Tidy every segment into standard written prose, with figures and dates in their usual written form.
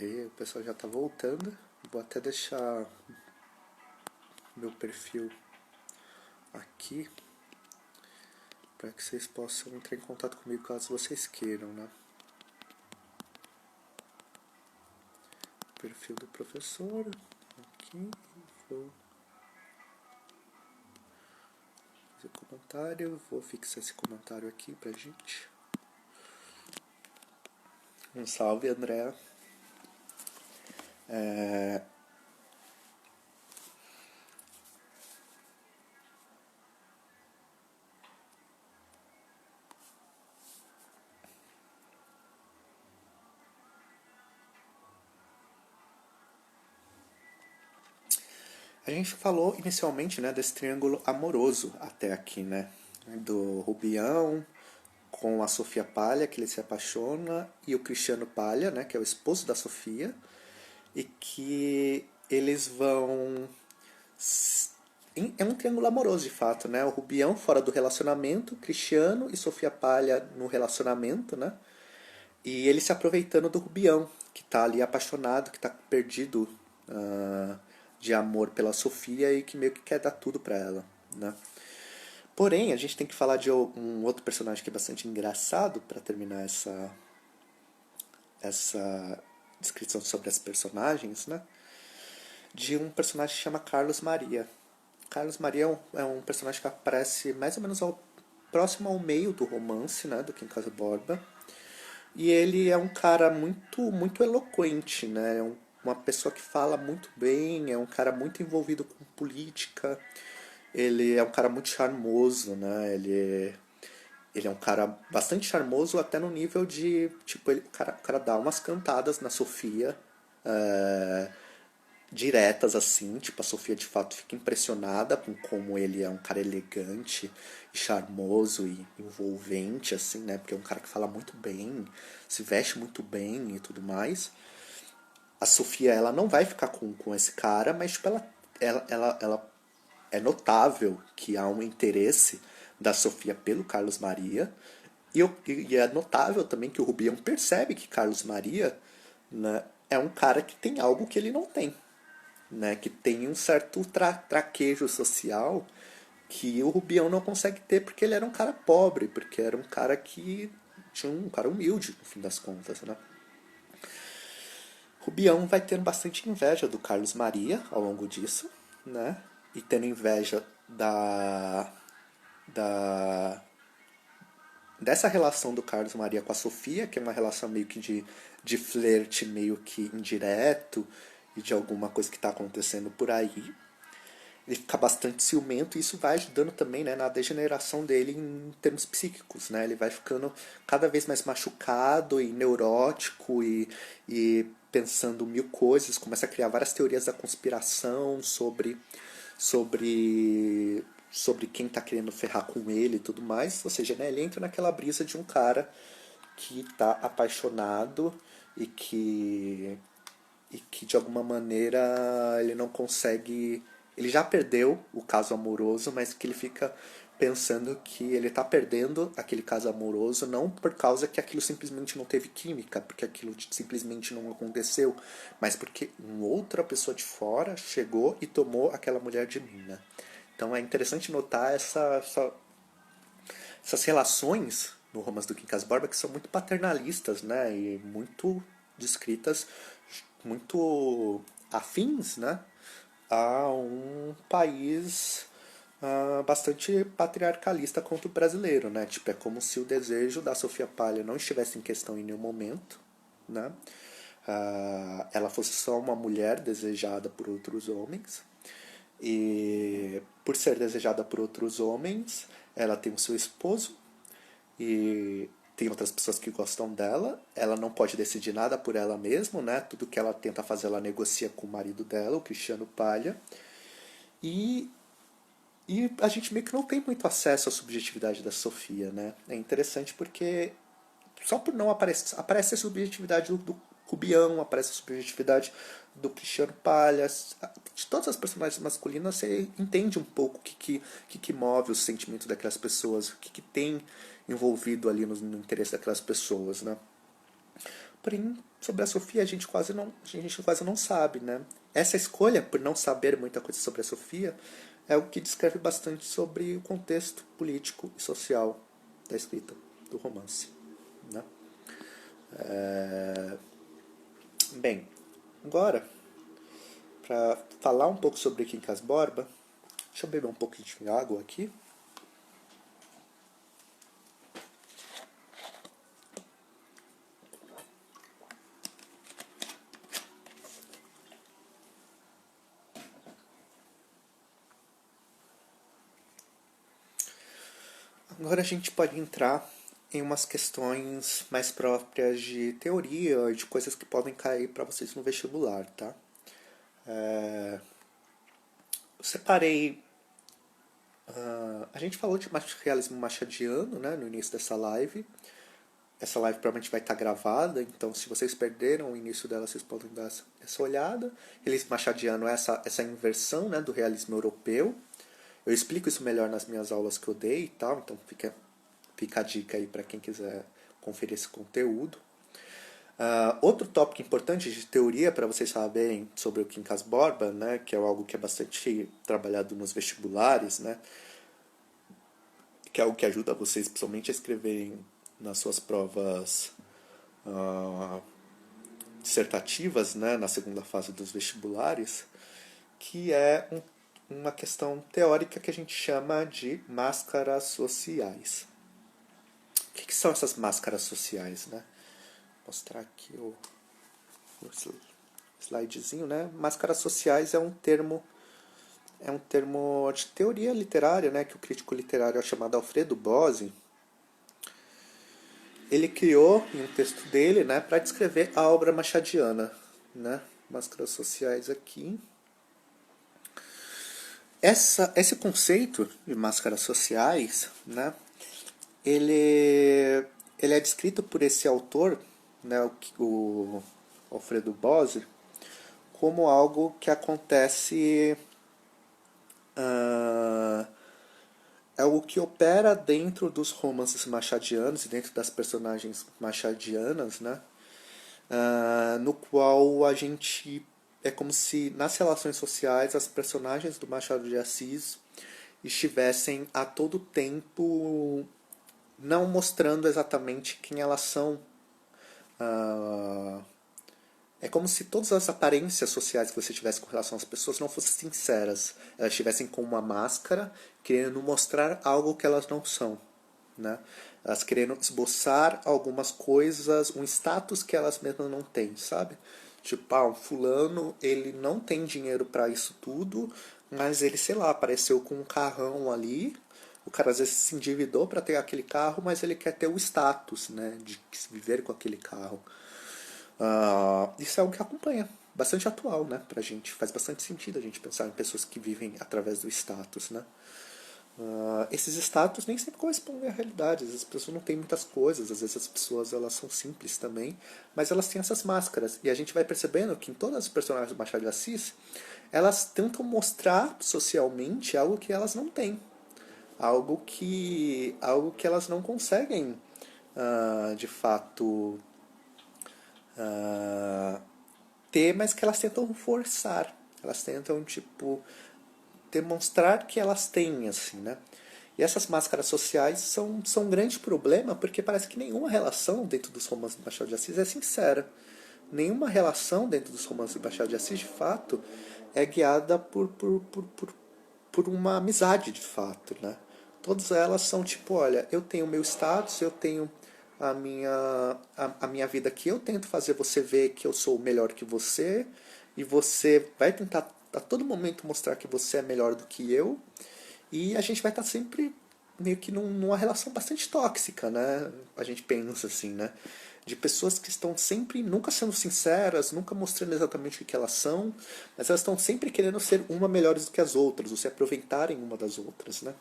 Aí o pessoal já tá voltando. Vou até deixar meu perfil aqui para que vocês possam entrar em contato comigo caso vocês queiram, né? Perfil do professor. Aqui. Vou fazer comentário. Vou fixar esse comentário aqui pra gente. Um salve, André. A gente falou inicialmente, né, desse triângulo amoroso até aqui, né? Do Rubião com a Sofia Palha, que ele se apaixona, e o Cristiano Palha, né, que é o esposo da Sofia, e que eles vão... É um triângulo amoroso, de fato, né? O Rubião fora do relacionamento, Cristiano e Sofia Palha no relacionamento, né? E ele se aproveitando do Rubião, que tá ali apaixonado, que tá perdido de amor pela Sofia e que meio que quer dar tudo pra ela, né? Porém, a gente tem que falar de um outro personagem que é bastante engraçado para terminar essa descrição sobre as personagens, né? De um personagem que chama Carlos Maria. Carlos Maria é um personagem que aparece mais ou menos próximo ao meio do romance, né, do Quincas Borba. E ele é um cara muito eloquente, né? É uma pessoa que fala muito bem, é um cara muito envolvido com política. Ele é um cara muito charmoso, né? Ele é um cara bastante charmoso até no nível de, tipo, o cara dá umas cantadas na Sofia, diretas assim, tipo, a Sofia de fato fica impressionada com como ele é um cara elegante e charmoso e envolvente, assim, né? Porque é um cara que fala muito bem, se veste muito bem e tudo mais. A Sofia, ela não vai ficar com esse cara, mas, tipo, ela é notável que há um interesse da Sofia pelo Carlos Maria. E é notável também que o Rubião percebe que Carlos Maria, né, é um cara que tem algo que ele não tem, né, que tem um certo traquejo social que o Rubião não consegue ter porque ele era um cara pobre, porque era um cara que tinha um cara humilde, no fim das contas, né? Rubião vai tendo bastante inveja do Carlos Maria ao longo disso, né? E tendo inveja da dessa relação do Carlos Maria com a Sofia, que é uma relação meio que de flerte meio que indireto e de alguma coisa que está acontecendo por aí. Ele fica bastante ciumento e isso vai ajudando também, né, na degeneração dele em termos psíquicos, né? Ele vai ficando cada vez mais machucado e neurótico e pensando mil coisas, começa a criar várias teorias da conspiração sobre quem está querendo ferrar com ele e tudo mais. Ou seja, né, ele entra naquela brisa de um cara que está apaixonado e que de alguma maneira ele não consegue. Ele já perdeu o caso amoroso, mas que ele fica pensando que ele está perdendo aquele caso amoroso não por causa que aquilo simplesmente não teve química, porque aquilo simplesmente não aconteceu, mas porque uma outra pessoa de fora chegou e tomou aquela mulher de mim, né? Então é interessante notar essas relações no romance do Quincas Borba que são muito paternalistas, né? E muito descritas, muito afins, né? A um país bastante patriarcalista quanto o brasileiro, né? Tipo, é como se o desejo da Sofia Palha não estivesse em questão em nenhum momento, né? Ela fosse só uma mulher desejada por outros homens. E por ser desejada por outros homens, ela tem o seu esposo e tem outras pessoas que gostam dela. Ela não pode decidir nada por ela mesma, né? Tudo que ela tenta fazer, ela negocia com o marido dela, o Cristiano Palha. E, e a gente meio que não tem muito acesso à subjetividade da Sofia, né? É interessante porque só por não aparece a subjetividade do Rubião, aparece a subjetividade do Cristiano Palhas. De todas as personagens masculinas, você entende um pouco o que move os sentimentos daquelas pessoas, o que tem envolvido ali no interesse daquelas pessoas, né? Porém, sobre a Sofia a gente quase não sabe, né? Essa escolha por não saber muita coisa sobre a Sofia é o que descreve bastante sobre o contexto político e social da escrita do romance, né? Bem, agora, para falar um pouco sobre Quincas Borba, deixa eu beber um pouquinho de água aqui. Agora a gente pode entrar em umas questões mais próprias de teoria, de coisas que podem cair para vocês no vestibular, tá? Eu separei. A gente falou de realismo machadiano, né, no início dessa live. Essa live provavelmente vai estar gravada, então se vocês perderam o início dela, vocês podem dar essa olhada. Realismo machadiano é essa inversão, né, do realismo europeu. Eu explico isso melhor nas minhas aulas que eu dei e tal, então fica a dica aí para quem quiser conferir esse conteúdo. Outro tópico importante de teoria para vocês saberem sobre o Quincas Borba, né, que é algo que é bastante trabalhado nos vestibulares, né, que é algo que ajuda vocês principalmente a escreverem nas suas provas dissertativas, né, na segunda fase dos vestibulares, que é uma questão teórica que a gente chama de máscaras sociais. O que são essas máscaras sociais, né? Vou mostrar aqui o slidezinho, né? Máscaras sociais é um termo de teoria literária, né, que o crítico literário é chamado Alfredo Bose. Ele criou em um texto dele, né, para descrever a obra machadiana, né? Máscaras sociais aqui. Esse conceito de máscaras sociais, né, ele é descrito por esse autor, né, o Alfredo Bose, como algo que acontece, é algo que opera dentro dos romances machadianos e dentro das personagens machadianas, né, no qual a gente é como se nas relações sociais as personagens do Machado de Assis estivessem a todo tempo não mostrando exatamente quem elas são. É como se todas as aparências sociais que você tivesse com relação às pessoas não fossem sinceras. Elas estivessem com uma máscara, querendo mostrar algo que elas não são, né? Elas querendo esboçar algumas coisas, um status que elas mesmas não têm, sabe? Tipo, um fulano, ele não tem dinheiro para isso tudo, mas ele, sei lá, apareceu com um carrão ali. O cara às vezes se endividou para ter aquele carro, mas ele quer ter o status, né, de viver com aquele carro. Isso é algo que acompanha, bastante atual, né, pra gente. Faz bastante sentido a gente pensar em pessoas que vivem através do status, né. Esses status nem sempre correspondem à realidade. Às vezes as pessoas não têm muitas coisas, às vezes as pessoas elas são simples também, mas elas têm essas máscaras. E a gente vai percebendo que em todas as personagens do Machado de Assis, elas tentam mostrar socialmente algo que elas não têm. Algo que elas não conseguem, de fato, ter, mas que elas tentam forçar. Elas tentam, tipo, demonstrar que elas têm, assim, né? E essas máscaras sociais são um grande problema, porque parece que nenhuma relação dentro dos romances do Machado de Assis é sincera. Nenhuma relação dentro dos romances do Machado de Assis, de fato, é guiada por uma amizade, de fato, né? Todas elas são tipo, olha, eu tenho o meu status, eu tenho a minha vida aqui, eu tento fazer você ver que eu sou melhor que você, e você vai tentar a todo momento mostrar que você é melhor do que eu, e a gente vai estar sempre meio que numa relação bastante tóxica, né? A gente pensa assim, né? De pessoas que estão sempre, nunca sendo sinceras, nunca mostrando exatamente o que elas são, mas elas estão sempre querendo ser uma melhores do que as outras, ou se aproveitarem uma das outras, né?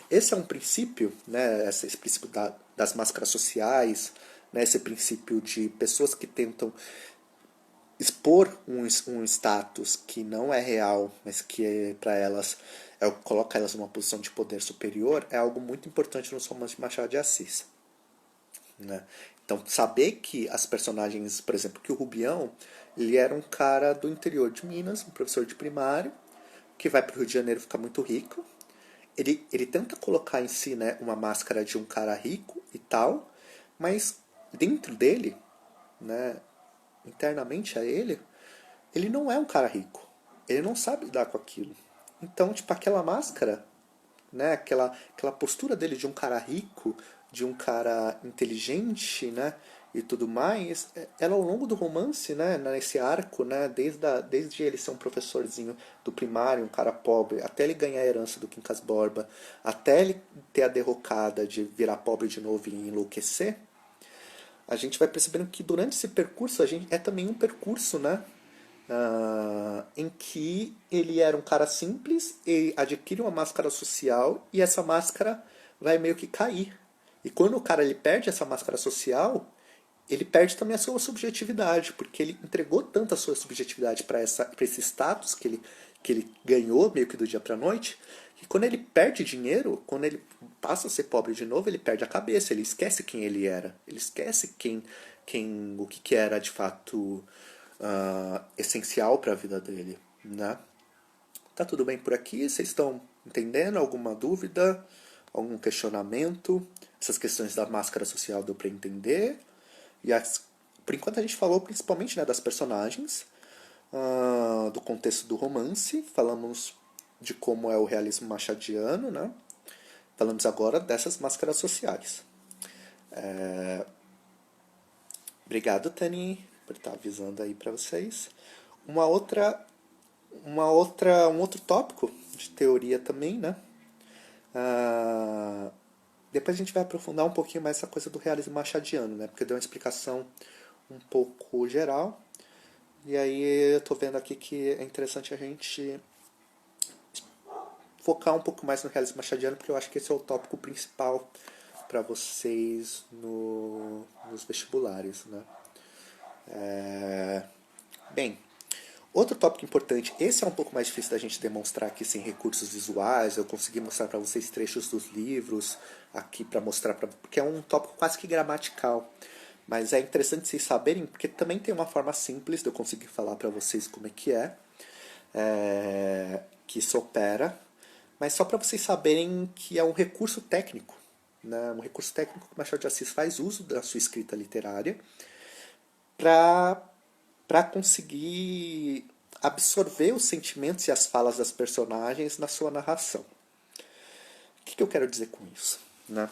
Esse é um princípio, né? Esse princípio das máscaras sociais, né? Esse princípio de pessoas que tentam expor um status que não é real, mas que para elas coloca elas numa posição de poder superior, é algo muito importante nos romances de Machado de Assis, né? Então, saber que as personagens, por exemplo, que o Rubião, ele era um cara do interior de Minas, um professor de primário, que vai para o Rio de Janeiro ficar muito rico. Ele tenta colocar em si, né, uma máscara de um cara rico e tal, mas dentro dele, né, internamente a ele, ele não é um cara rico. Ele não sabe lidar com aquilo. Então, tipo, aquela máscara, né, aquela postura dele de um cara rico, de um cara inteligente, né, e tudo mais, ela ao longo do romance, né, nesse arco, né, desde ele ser um professorzinho do primário, um cara pobre, até ele ganhar a herança do Quincas Borba, até ele ter a derrocada de virar pobre de novo e enlouquecer, a gente vai percebendo que durante esse percurso a gente é também um percurso, né, em que ele era um cara simples e adquire uma máscara social e essa máscara vai meio que cair. E quando o cara ele perde essa máscara social, ele perde também a sua subjetividade, porque ele entregou tanto a sua subjetividade para esse status que ele ganhou meio que do dia para noite, que quando ele perde dinheiro, quando ele passa a ser pobre de novo, ele perde a cabeça, ele esquece quem ele era, ele esquece o que era de fato essencial para a vida dele, né? Tá tudo bem por aqui? Vocês estão entendendo? Alguma dúvida? Algum questionamento? Essas questões da máscara social deu para entender? Por enquanto a gente falou principalmente, né, das personagens, do contexto do romance, falamos de como é o realismo machadiano, né? Falamos agora dessas máscaras sociais. Obrigado, Tani, por estar avisando aí para vocês. Um outro tópico de teoria também, né? Depois a gente vai aprofundar um pouquinho mais essa coisa do realismo machadiano, né? Porque deu uma explicação um pouco geral. E aí eu tô vendo aqui que é interessante a gente focar um pouco mais no realismo machadiano, porque eu acho que esse é o tópico principal para vocês nos vestibulares, né? Bem, outro tópico importante, esse é um pouco mais difícil da gente demonstrar aqui sem recursos visuais, eu consegui mostrar para vocês trechos dos livros aqui para mostrar, porque é um tópico quase que gramatical. Mas é interessante vocês saberem, porque também tem uma forma simples de eu conseguir falar para vocês como é que isso opera, mas só para vocês saberem que é um recurso técnico, né? Um recurso técnico que o Machado de Assis faz uso da sua escrita literária para conseguir absorver os sentimentos e as falas das personagens na sua narração. O que eu quero dizer com isso, né?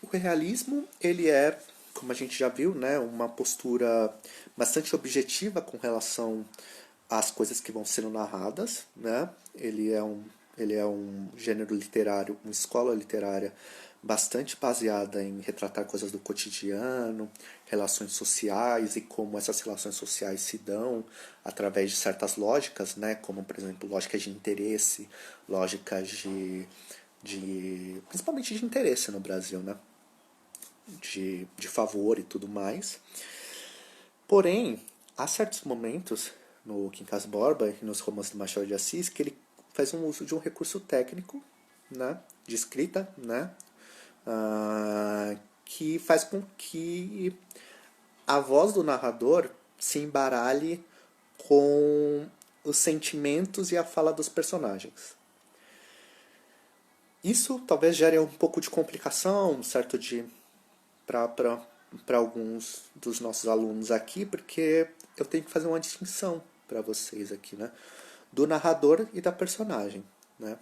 O realismo, ele é, como a gente já viu, né, uma postura bastante objetiva com relação às coisas que vão sendo narradas, né? Ele é um gênero literário, uma escola literária bastante baseada em retratar coisas do cotidiano, relações sociais e como essas relações sociais se dão através de certas lógicas, né? Como, por exemplo, lógicas de interesse, lógicas principalmente de interesse no Brasil, né? De favor e tudo mais. Porém, há certos momentos no Quincas Borba e nos romances do Machado de Assis que ele faz um uso de um recurso técnico, né, de escrita, né, que faz com que a voz do narrador se embaralhe com os sentimentos e a fala dos personagens. Isso talvez gere um pouco de complicação, certo, para alguns dos nossos alunos aqui, porque eu tenho que fazer uma distinção para vocês aqui, né, do narrador e da personagem, né.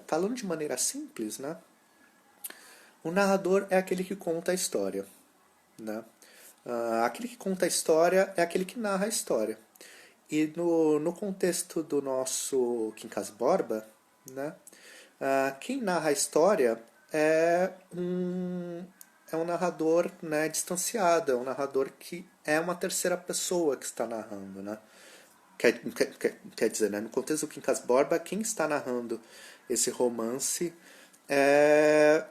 Falando de maneira simples, né, o narrador é aquele que conta a história, né. Aquele que conta a história é aquele que narra a história. E no contexto do nosso Quincas Borba, né, quem narra a história é um narrador, né, distanciado, é um narrador que é uma terceira pessoa que está narrando, né. Quer dizer, né, no contexto do Quincas Borba, quem está narrando esse romance é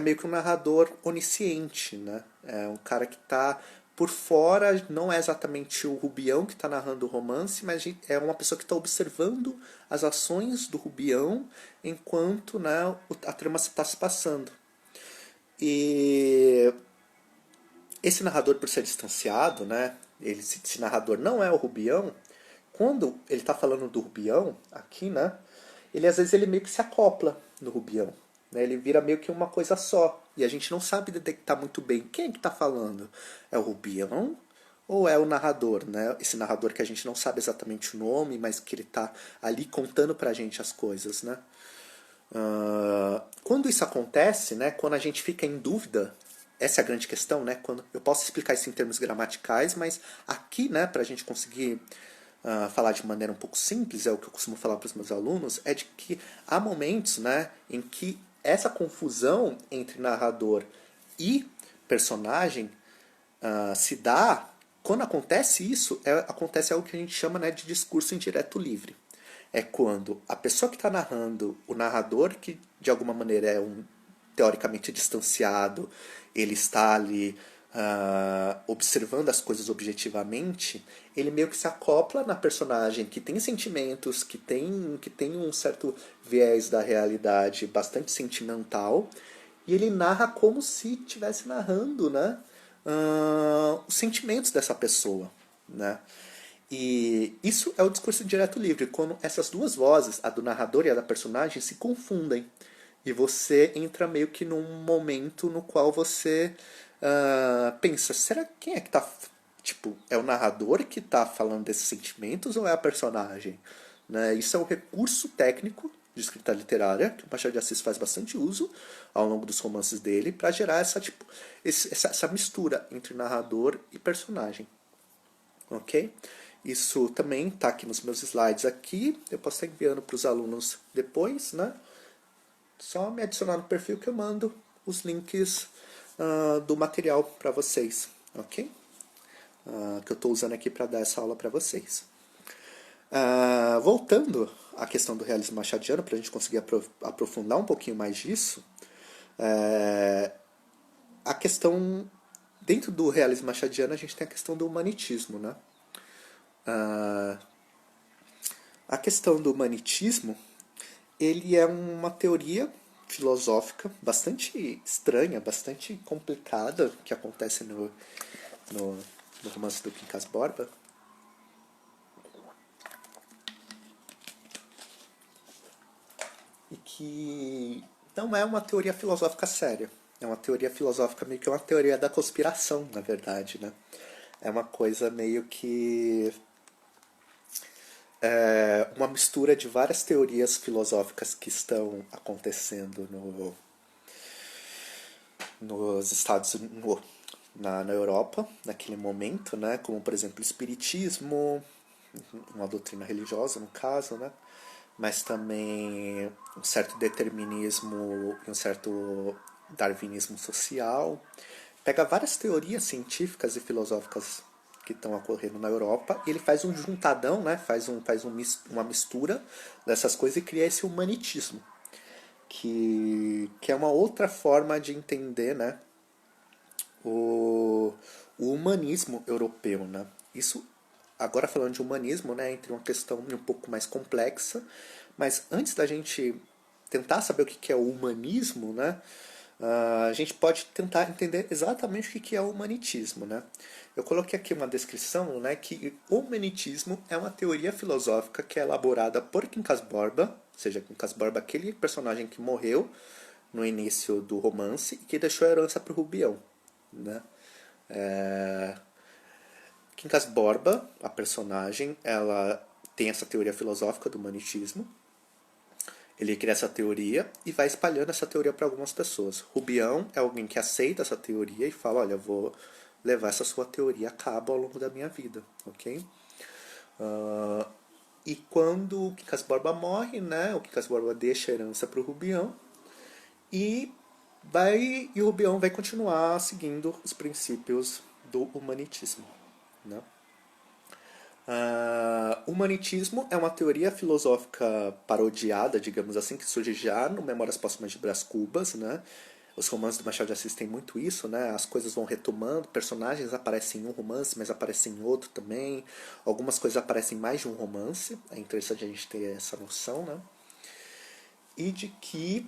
meio que um narrador onisciente, né? É um cara que está por fora, não é exatamente o Rubião que está narrando o romance, mas é uma pessoa que está observando as ações do Rubião enquanto, né, a trama está se passando. E esse narrador, por ser distanciado, né, esse narrador não é o Rubião, quando ele está falando do Rubião, aqui, né, ele às vezes ele meio que se acopla no Rubião. Né, ele vira meio que uma coisa só. E a gente não sabe detectar muito bem quem é que está falando. É o Rubião ou é o narrador? Né? Esse narrador que a gente não sabe exatamente o nome, mas que ele está ali contando pra gente as coisas. Né? Quando isso acontece, né, quando a gente fica em dúvida, essa é a grande questão, né? Quando eu posso explicar isso em termos gramaticais, mas aqui, né, para a gente conseguir falar de maneira um pouco simples, é o que eu costumo falar para os meus alunos, é de que há momentos, né, em que essa confusão entre narrador e personagem se dá. Quando acontece isso, acontece algo que a gente chama, né, de discurso indireto livre. É quando a pessoa que está narrando, o narrador, que de alguma maneira é um teoricamente distanciado, ele está ali observando as coisas objetivamente, ele meio que se acopla na personagem que tem sentimentos, que tem um certo viés da realidade bastante sentimental, e ele narra como se estivesse narrando, né, os sentimentos dessa pessoa, né? E isso é o discurso direto livre, quando essas duas vozes, a do narrador e a da personagem, se confundem. E você entra meio que num momento no qual você pensa, será quem é que tá. Tipo, é o narrador que tá falando desses sentimentos ou é a personagem? Né? Isso é um recurso técnico de escrita literária, que o Machado de Assis faz bastante uso ao longo dos romances dele, para gerar essa mistura entre narrador e personagem. Ok? Isso também está aqui nos meus slides aqui. Eu posso estar enviando para os alunos depois, né? Só me adicionar no perfil que eu mando os links do material para vocês, ok? Que eu estou usando aqui para dar essa aula para vocês. Voltando à questão do realismo machadiano, para a gente conseguir aprofundar um pouquinho mais disso, a questão, dentro do realismo machadiano, a gente tem a questão do humanitismo, né? A questão do humanitismo, ele é uma teoria filosófica bastante estranha, bastante complicada, que acontece no, no romance do Quincas Borba. E que não é uma teoria filosófica séria. É uma teoria filosófica meio que uma teoria da conspiração, na verdade, né? É uma coisa meio que uma mistura de várias teorias filosóficas que estão acontecendo nos Estados Unidos, na Europa, naquele momento, né? Como, por exemplo, o espiritismo, uma doutrina religiosa, no caso, né? Mas também um certo determinismo e um certo darwinismo social. Pega várias teorias científicas e filosóficas que estão ocorrendo na Europa e ele faz um juntadão, né? Uma mistura dessas coisas e cria esse humanitismo, que é uma outra forma de entender, né, o humanismo europeu. Né? Isso, agora falando de humanismo, né, entre uma questão um pouco mais complexa, mas antes da gente tentar saber o que é o humanismo, né, a gente pode tentar entender exatamente o que é o humanitismo. Né? Eu coloquei aqui uma descrição, né, que o humanitismo é uma teoria filosófica que é elaborada por Quincas Borba, ou seja, Quincas Borba, aquele personagem que morreu no início do romance e que deixou a herança para o Rubião. Né? Quincas Borba, a personagem, ela tem essa teoria filosófica do humanitismo. Ele cria essa teoria e vai espalhando essa teoria para algumas pessoas. Rubião é alguém que aceita essa teoria e fala, olha, eu vou levar essa sua teoria a cabo ao longo da minha vida, ok? E quando o Quincas Borba morre, né, o Quincas Borba deixa a herança para o Rubião e o Rubião vai continuar seguindo os princípios do humanitismo. Né? O humanitismo é uma teoria filosófica parodiada, digamos assim, que surge já no Memórias Póstumas de Brás Cubas. Né? Os romances do Machado de Assis têm muito isso, né? As coisas vão retomando, personagens aparecem em um romance, mas aparecem em outro também. Algumas coisas aparecem em mais de um romance, é interessante a gente ter essa noção. Né? E de que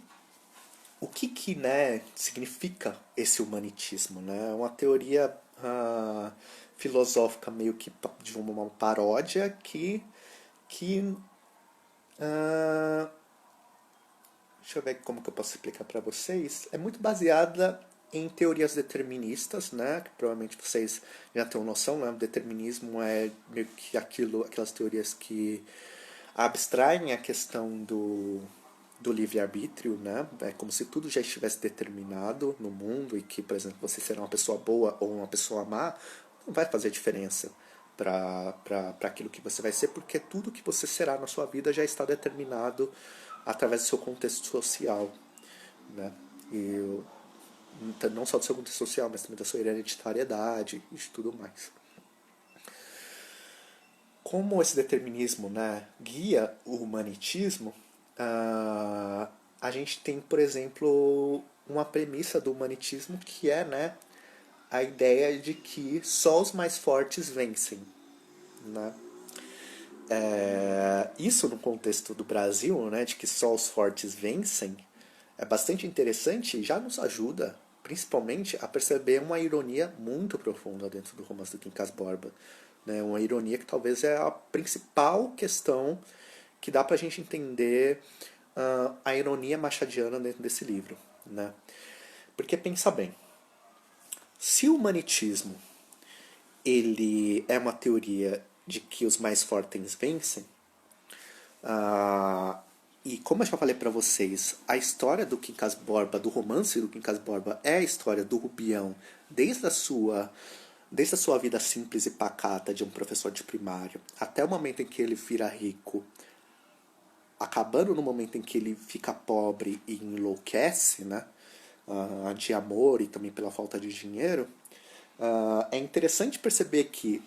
o que né, significa esse humanitismo? Né? É uma teoria filosófica meio que de uma paródia que ah, deixa eu ver como que eu posso explicar para vocês. É muito baseada em teorias deterministas, né? Que provavelmente vocês já têm noção, né? O determinismo é meio que aquelas teorias que abstraem a questão do livre-arbítrio, né? É como se tudo já estivesse determinado no mundo e que, por exemplo, você será uma pessoa boa ou uma pessoa má, não vai fazer diferença para aquilo que você vai ser, porque tudo que você será na sua vida já está determinado através do seu contexto social, né? E não só do seu contexto social, mas também da sua hereditariedade e de tudo mais. Como esse determinismo, né, guia o humanitismo, a gente tem, por exemplo, uma premissa do humanitismo que é, né, a ideia de que só os mais fortes vencem, né? Isso no contexto do Brasil, né, de que só os fortes vencem, é bastante interessante e já nos ajuda, principalmente, a perceber uma ironia muito profunda dentro do romance do Quincas Borba. Né? Uma ironia que talvez é a principal questão que dá pra gente entender a ironia machadiana dentro desse livro. Né? Porque pensa bem, se o humanitismo ele é uma teoria de que os mais fortes vencem, e como eu já falei para vocês, a história do Quincas Borba, do romance do Quincas Borba, é a história do Rubião desde a sua vida simples e pacata de um professor de primário até o momento em que ele vira rico, acabando no momento em que ele fica pobre e enlouquece, né? De amor e também pela falta de dinheiro, é interessante perceber que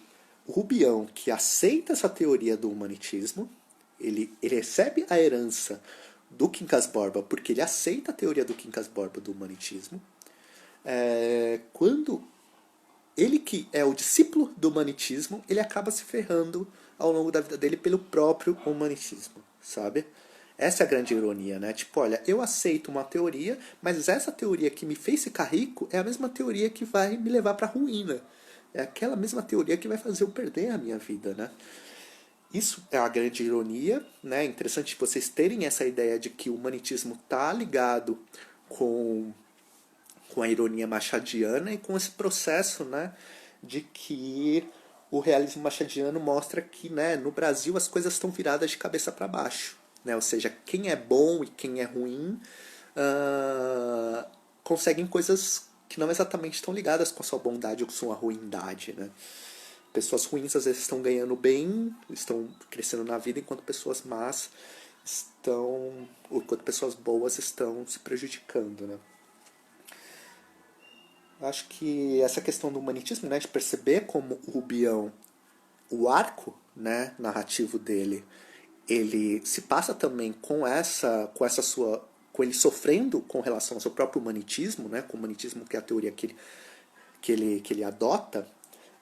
o Rubião, que aceita essa teoria do humanitismo, ele recebe a herança do Quincas Borba porque ele aceita a teoria do Quincas Borba do humanitismo. Quando ele que é o discípulo do humanitismo, ele acaba se ferrando ao longo da vida dele pelo próprio humanitismo, sabe? Essa é a grande ironia, né? Tipo, olha, eu aceito uma teoria, mas essa teoria que me fez ficar rico é a mesma teoria que vai me levar para a ruína. É aquela mesma teoria que vai fazer eu perder a minha vida, né? Isso é a grande ironia, né? É interessante vocês terem essa ideia de que o humanitismo está ligado com a ironia machadiana e com esse processo, né, de que o realismo machadiano mostra que, né, no Brasil as coisas estão viradas de cabeça para baixo, né? Ou seja, quem é bom e quem é ruim conseguem coisas que não exatamente estão ligadas com a sua bondade ou com a sua ruindade, né? Pessoas ruins às vezes estão ganhando bem, estão crescendo na vida, enquanto pessoas más enquanto pessoas boas estão se prejudicando, né? Acho que essa questão do humanitismo, né, de perceber como o Rubião, o arco, né, narrativo dele, ele se passa também com ele sofrendo com relação ao seu próprio humanitismo, né, com o humanitismo que é a teoria que ele adota,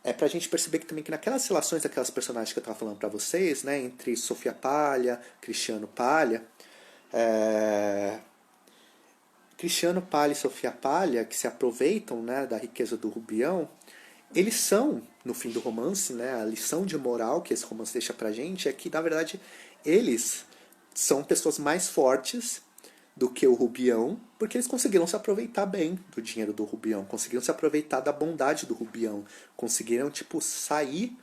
é pra gente perceber que também que naquelas relações daquelas personagens que eu tava falando pra vocês, né, entre Sofia Palha, Cristiano Palha, Cristiano Palha e Sofia Palha, que se aproveitam, né, da riqueza do Rubião, eles são, no fim do romance, né, a lição de moral que esse romance deixa pra gente é que, na verdade, eles são pessoas mais fortes do que o Rubião, porque eles conseguiram se aproveitar bem do dinheiro do Rubião, conseguiram se aproveitar da bondade do Rubião, conseguiram, tipo, sair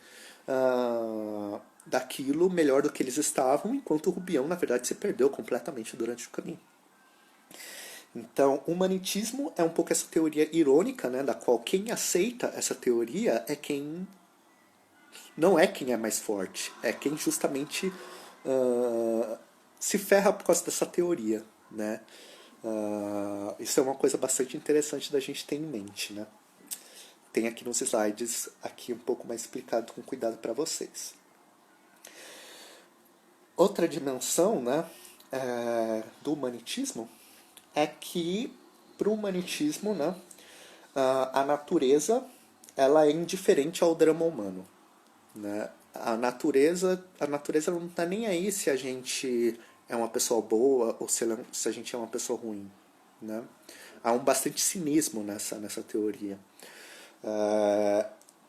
daquilo melhor do que eles estavam, enquanto o Rubião, na verdade, se perdeu completamente durante o caminho. Então, o humanitismo é um pouco essa teoria irônica, né, da qual quem aceita essa teoria é quem não é quem é mais forte, é quem justamente se ferra por causa dessa teoria, né? Isso é uma coisa bastante interessante da gente ter em mente, né? Tem aqui nos slides aqui um pouco mais explicado com cuidado para vocês. Outra dimensão, né, do humanitismo é que para o humanitismo, né, a natureza ela é indiferente ao drama humano, né? A natureza não está nem aí se a gente é uma pessoa boa ou se a gente é uma pessoa ruim, né? Há um bastante cinismo nessa teoria.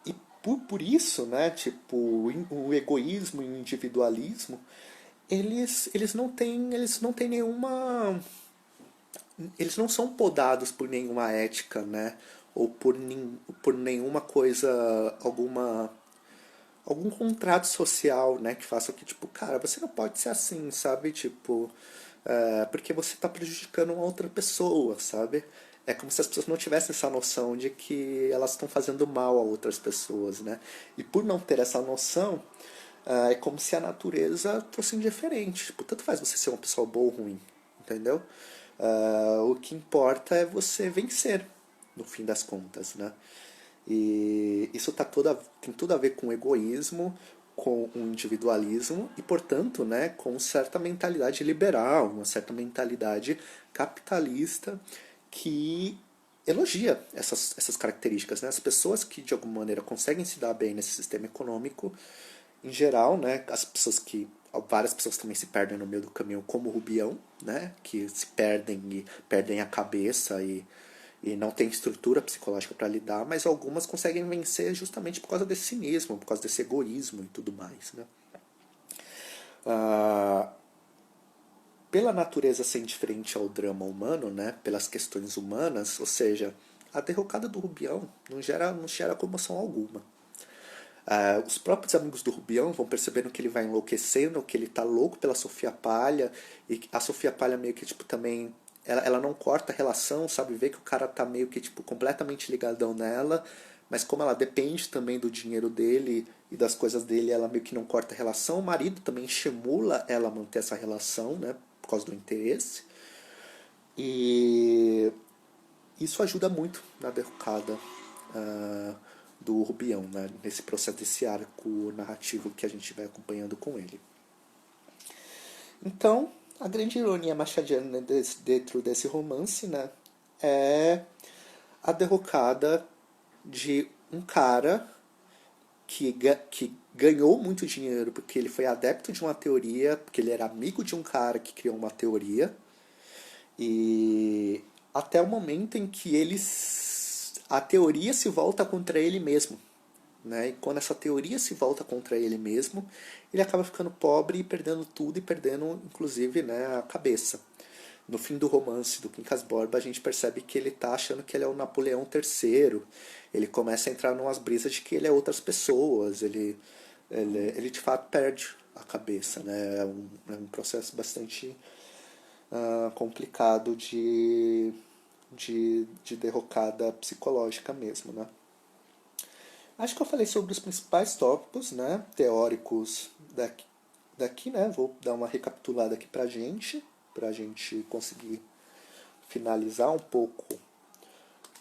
E por isso, né, tipo, o egoísmo e o individualismo, eles não têm nenhuma, eles não são podados por nenhuma ética, né, ou por nenhuma coisa, algum contrato social, né, que faça que, tipo, cara, você não pode ser assim, sabe, tipo, porque você está prejudicando uma outra pessoa, sabe? É como se as pessoas não tivessem essa noção de que elas estão fazendo mal a outras pessoas, né? E por não ter essa noção, é como se a natureza fosse indiferente. Tipo, tanto faz você ser uma pessoa boa ou ruim, entendeu? O que importa é você vencer, no fim das contas, né? E isso tem tudo a ver com o egoísmo, com o individualismo e, portanto, né, com certa mentalidade liberal, uma certa mentalidade capitalista que elogia essas características. Né? As pessoas que, de alguma maneira, conseguem se dar bem nesse sistema econômico, em geral, né, as pessoas que várias pessoas também se perdem no meio do caminho, como o Rubião, né, que se perdem e perdem a cabeça e não tem estrutura psicológica para lidar, mas algumas conseguem vencer justamente por causa desse cinismo, por causa desse egoísmo e tudo mais. Né? Ah, pela natureza ser indiferente ao drama humano, né, pelas questões humanas, ou seja, a derrocada do Rubião não gera comoção alguma. Os próprios amigos do Rubião vão percebendo que ele vai enlouquecendo, que ele tá louco pela Sofia Palha, e a Sofia Palha meio que tipo também ela não corta a relação, sabe? Vê que o cara tá meio que tipo completamente ligadão nela, mas como ela depende também do dinheiro dele e das coisas dele, ela meio que não corta a relação. O marido também estimula ela a manter essa relação, né? Por causa do interesse. E isso ajuda muito na derrocada do Rubião, né? Nesse processo, desse arco narrativo que a gente vai acompanhando com ele. Então, a grande ironia machadiana dentro desse romance, né, é a derrocada de um cara que ganhou muito dinheiro porque ele foi adepto de uma teoria, porque ele era amigo de um cara que criou uma teoria, e até o momento em que a teoria se volta contra ele mesmo. Né? E quando essa teoria se volta contra ele mesmo, ele acaba ficando pobre e perdendo tudo e perdendo, inclusive, né, a cabeça. No fim do romance do Quincas Borba, a gente percebe que ele está achando que ele é o Napoleão III. Ele começa a entrar numas brisas de que ele é outras pessoas. Ele de fato perde a cabeça. Né? É um processo bastante complicado de derrocada psicológica mesmo. Né? Acho que eu falei sobre os principais tópicos, né, teóricos daqui, né? Vou dar uma recapitulada aqui pra gente conseguir finalizar um pouco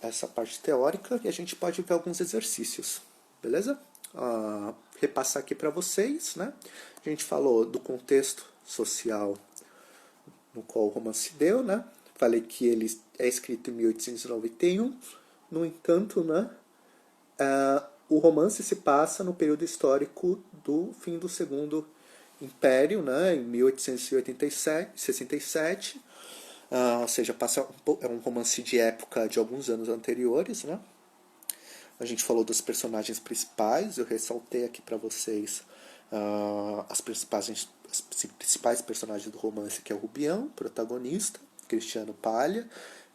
essa parte teórica e a gente pode ver alguns exercícios, beleza? Repassar aqui para vocês, né? A gente falou do contexto social no qual o romance se deu, né? Falei que ele é escrito em 1891, no entanto, né? O romance se passa no período histórico do fim do Segundo Império, né, em 1867, ou seja, é um romance de época de alguns anos anteriores. Né? A gente falou dos personagens principais, eu ressaltei aqui para vocês as principais personagens do romance, que é o Rubião, protagonista, Cristiano Palha,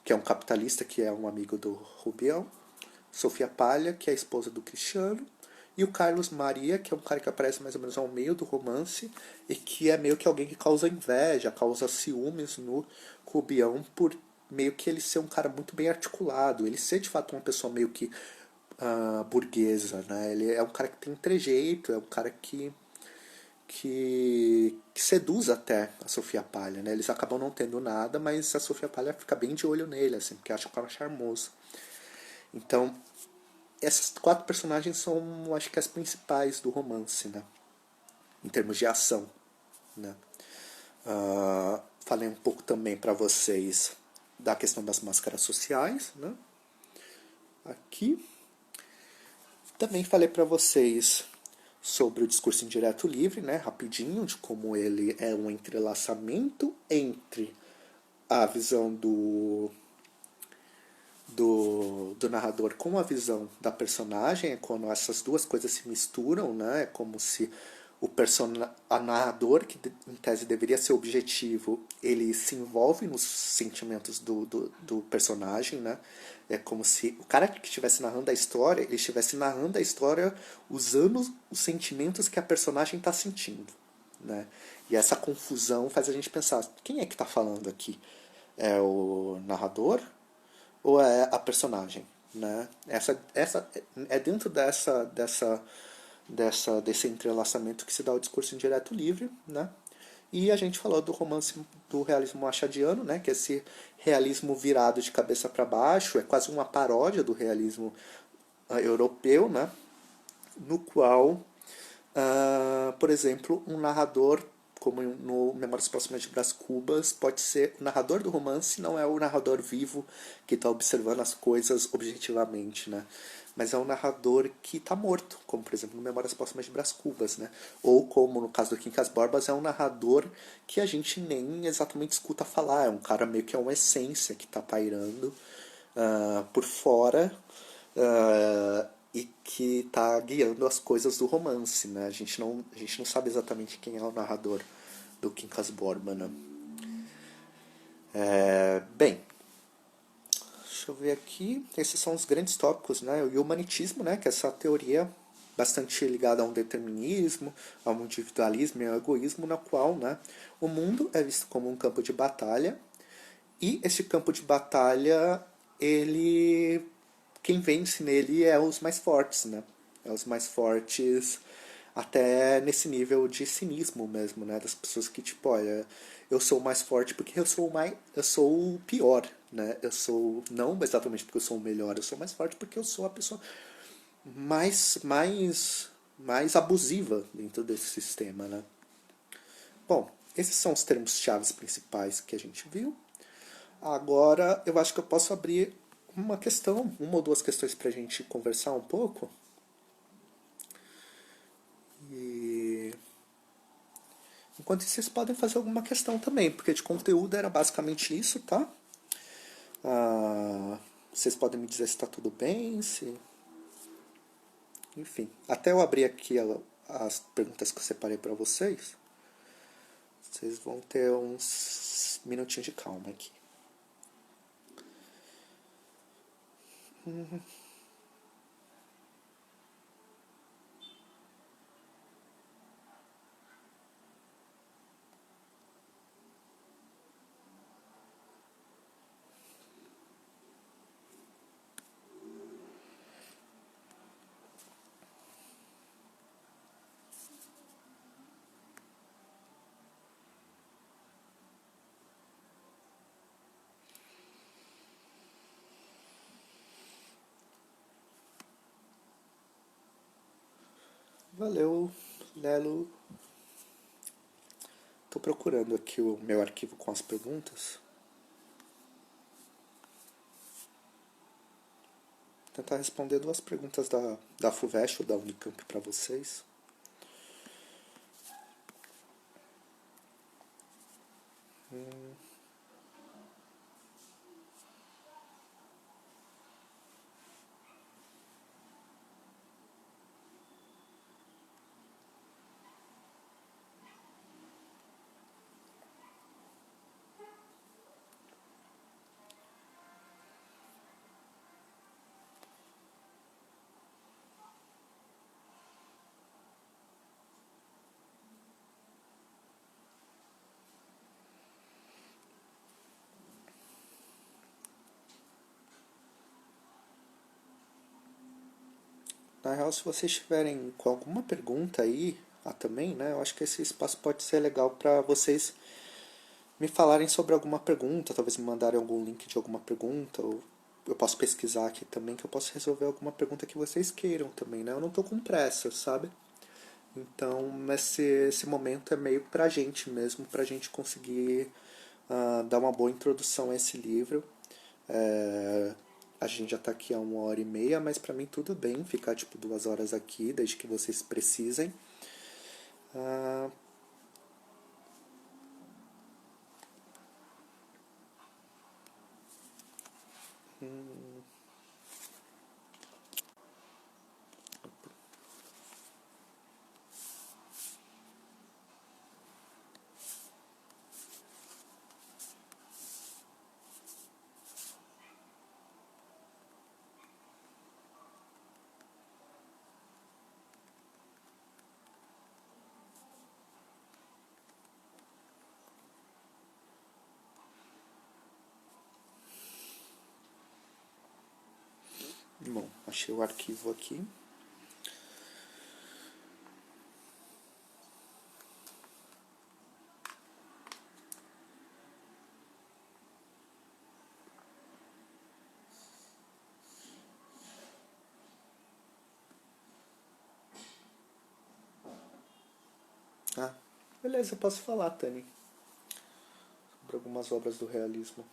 que é um capitalista que é um amigo do Rubião, Sofia Palha, que é a esposa do Cristiano, e o Carlos Maria, que é um cara que aparece mais ou menos ao meio do romance e que é meio que alguém que causa inveja, causa ciúmes no Rubião por meio que ele ser um cara muito bem articulado, ele ser de fato uma pessoa meio que burguesa, né? Ele é um cara que tem trejeito, é um cara que seduz até a Sofia Palha, né? Eles acabam não tendo nada, mas a Sofia Palha fica bem de olho nele, assim, porque acha o cara charmoso. Então, essas quatro personagens são, acho que, as principais do romance, né? Em termos de ação, né? Falei um pouco também para vocês da questão das máscaras sociais, né? Aqui. Também falei para vocês sobre o discurso indireto livre, né? Rapidinho, de como ele é um entrelaçamento entre a visão do narrador com a visão da personagem, é quando essas duas coisas se misturam, né? É como se a narrador, que em tese deveria ser objetivo, ele se envolve nos sentimentos do personagem, né? É como se o cara que estivesse narrando a história, ele estivesse narrando a história usando os sentimentos que a personagem está sentindo, né? E essa confusão faz a gente pensar, quem é que está falando aqui? É o narrador ou é a personagem, né? Essa é dentro desse entrelaçamento que se dá o discurso indireto livre, né? E a gente falou do romance do realismo machadiano, né? Que é esse realismo virado de cabeça para baixo, é quase uma paródia do realismo europeu, né? No qual, por exemplo, um narrador, como no Memórias Próximas de Brás Cubas, pode ser o narrador do romance, não é o narrador vivo que está observando as coisas objetivamente, né? Mas é um narrador que está morto, como por exemplo no Memórias Próximas de Brás Cubas, né? Ou como no caso do Quincas Borbas, é um narrador que a gente nem exatamente escuta falar, é um cara meio que é uma essência que está pairando por fora, e que está guiando as coisas do romance, né? A gente não sabe exatamente quem é o narrador do Quincas Borba, né? Bem, deixa eu ver aqui. Esses são os grandes tópicos, né? O humanitismo, né? Que é essa teoria bastante ligada a um determinismo, a um individualismo e ao egoísmo, na qual, né, o mundo é visto como um campo de batalha, e esse campo de batalha, ele, quem vence nele é os mais fortes, né? É os mais fortes até nesse nível de cinismo mesmo, né? Das pessoas que, tipo, olha, eu sou o mais forte porque eu sou o pior, né? Eu sou, não exatamente porque eu sou o melhor, eu sou mais forte porque eu sou a pessoa mais, mais, mais abusiva dentro desse sistema, né? Bom, esses são os termos-chave principais que a gente viu. Agora eu acho que eu posso abrir uma questão, uma ou duas questões para a gente conversar um pouco. E enquanto isso, vocês podem fazer alguma questão também, porque de conteúdo era basicamente isso, tá? Ah, vocês podem me dizer se está tudo bem, se... Enfim, até eu abrir aqui as perguntas que eu separei para vocês, vocês vão ter uns minutinhos de calma aqui. Valeu, Lelo. Estou procurando aqui o meu arquivo com as perguntas. Vou tentar responder duas perguntas da FUVEST ou da Unicamp para vocês. Na real, se vocês estiverem com alguma pergunta aí, também, né? Eu acho que esse espaço pode ser legal para vocês me falarem sobre alguma pergunta, talvez me mandarem algum link de alguma pergunta, ou eu posso pesquisar aqui também, que eu posso resolver alguma pergunta que vocês queiram também, né? Eu não tô com pressa, sabe? Então, esse momento é meio pra gente mesmo, pra gente conseguir dar uma boa introdução a esse livro. A gente já tá aqui há 1h30, mas pra mim tudo bem ficar tipo 2 horas aqui, desde que vocês precisem. Ah, Achei o arquivo aqui. Ah, beleza, eu posso falar, Tani, sobre algumas obras do realismo.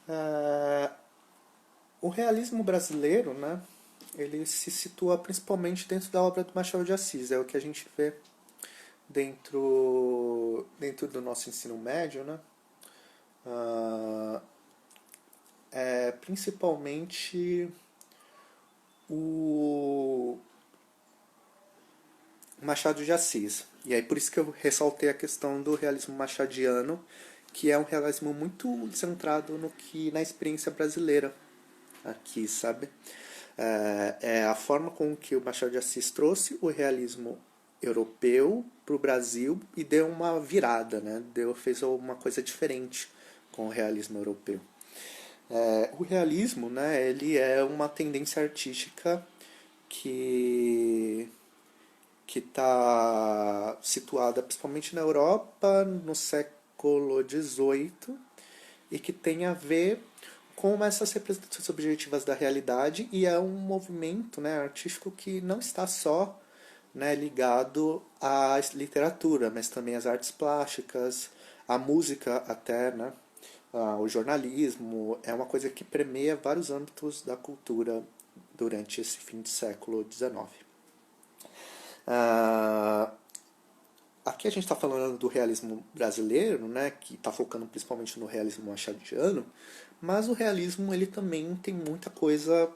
Ah, o realismo brasileiro, né, ele se situa principalmente dentro da obra do Machado de Assis. É o que a gente vê dentro do nosso ensino médio, né? Ah, é principalmente o Machado de Assis. E aí por isso que eu ressaltei a questão do realismo machadiano, que é um realismo muito centrado no que na experiência brasileira aqui, sabe? É a forma com que o Machado de Assis trouxe o realismo europeu para o Brasil e deu uma virada, né? Fez uma coisa diferente com o realismo europeu. O realismo, né, ele é uma tendência artística que que está situada principalmente na Europa no século XVIII e que tem a ver com essas representações objetivas da realidade, e é um movimento, né, artístico que não está só, né, ligado à literatura, mas também às artes plásticas, à música até, né, o jornalismo. É uma coisa que permeia vários âmbitos da cultura durante esse fim de século XIX. Ah, aqui a gente está falando do realismo brasileiro, né, que está focando principalmente no realismo machadiano, mas o realismo ele também tem muita coisa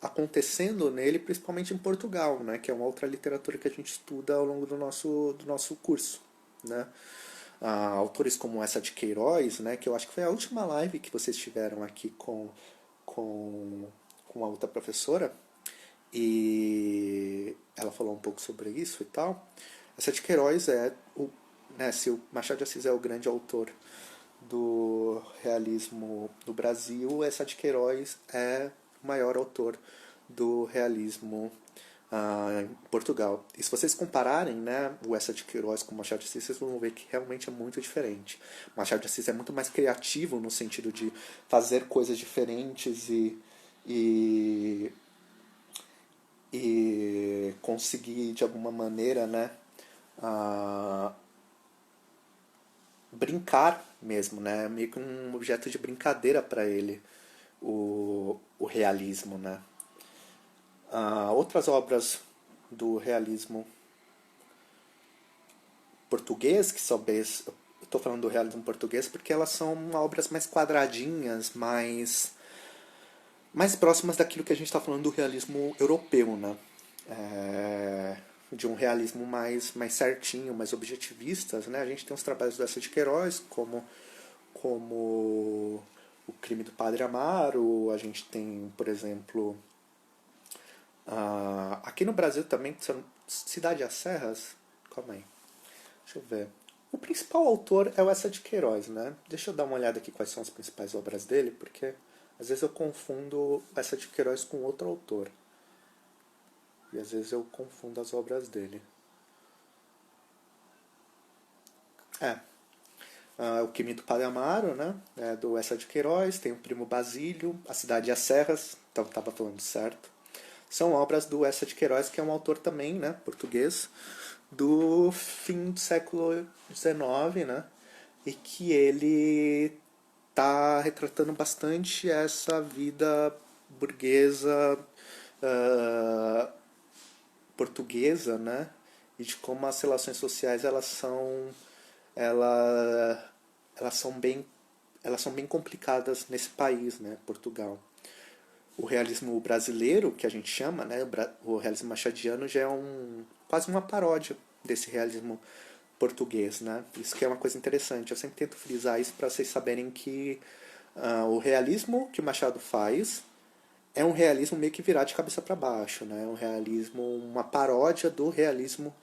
acontecendo nele, principalmente em Portugal, né, que é uma outra literatura que a gente estuda ao longo do nosso curso, né. Autores como essa de Queiroz, né, que eu acho que foi a última live que vocês tiveram aqui com, com a outra professora, e ela falou um pouco sobre isso e tal. Essa de Queiroz né, se o Machado de Assis é o grande autor do realismo no Brasil, essa de Queiroz é o maior autor do realismo em Portugal. E se vocês compararem, né, o Essa de Queiroz com o Machado de Assis, vocês vão ver que realmente é muito diferente. O Machado de Assis é muito mais criativo no sentido de fazer coisas diferentes e, e conseguir de alguma maneira, né, uh, brincar mesmo, né, meio que um objeto de brincadeira para ele o realismo, né. Outras obras do realismo português, que talvez estou falando do realismo português porque elas são obras mais quadradinhas, mais próximas daquilo que a gente está falando do realismo europeu, né? De um realismo mais certinho, mais objetivistas, né? A gente tem os trabalhos do Eça de Queiroz, como O Crime do Padre Amaro. A gente tem, por exemplo, aqui no Brasil também, Cidade às Serras. Calma aí, deixa eu ver. O principal autor é o Eça de Queiroz, né? Deixa eu dar uma olhada aqui quais são as principais obras dele, porque às vezes eu confundo Essa de Queiroz com outro autor. E às vezes eu confundo as obras dele. O Crime do Padre Amaro, né? Do Essa de Queiroz. Tem o Primo Basílio, A Cidade e as Serras. Então estava falando certo. São obras do Essa de Queiroz, que é um autor também, né? Português, do fim do século XIX, né? E que ele está retratando bastante essa vida burguesa portuguesa, né? E de como as relações sociais ela, elas são bem complicadas nesse país, né? Portugal. O realismo brasileiro, que a gente chama, né? O realismo machadiano já é quase uma paródia desse realismo português, né? Isso que é uma coisa interessante. Eu sempre tento frisar isso para vocês saberem que o realismo que o Machado faz é um realismo meio que virado de cabeça para baixo, né? É um realismo, uma paródia do realismo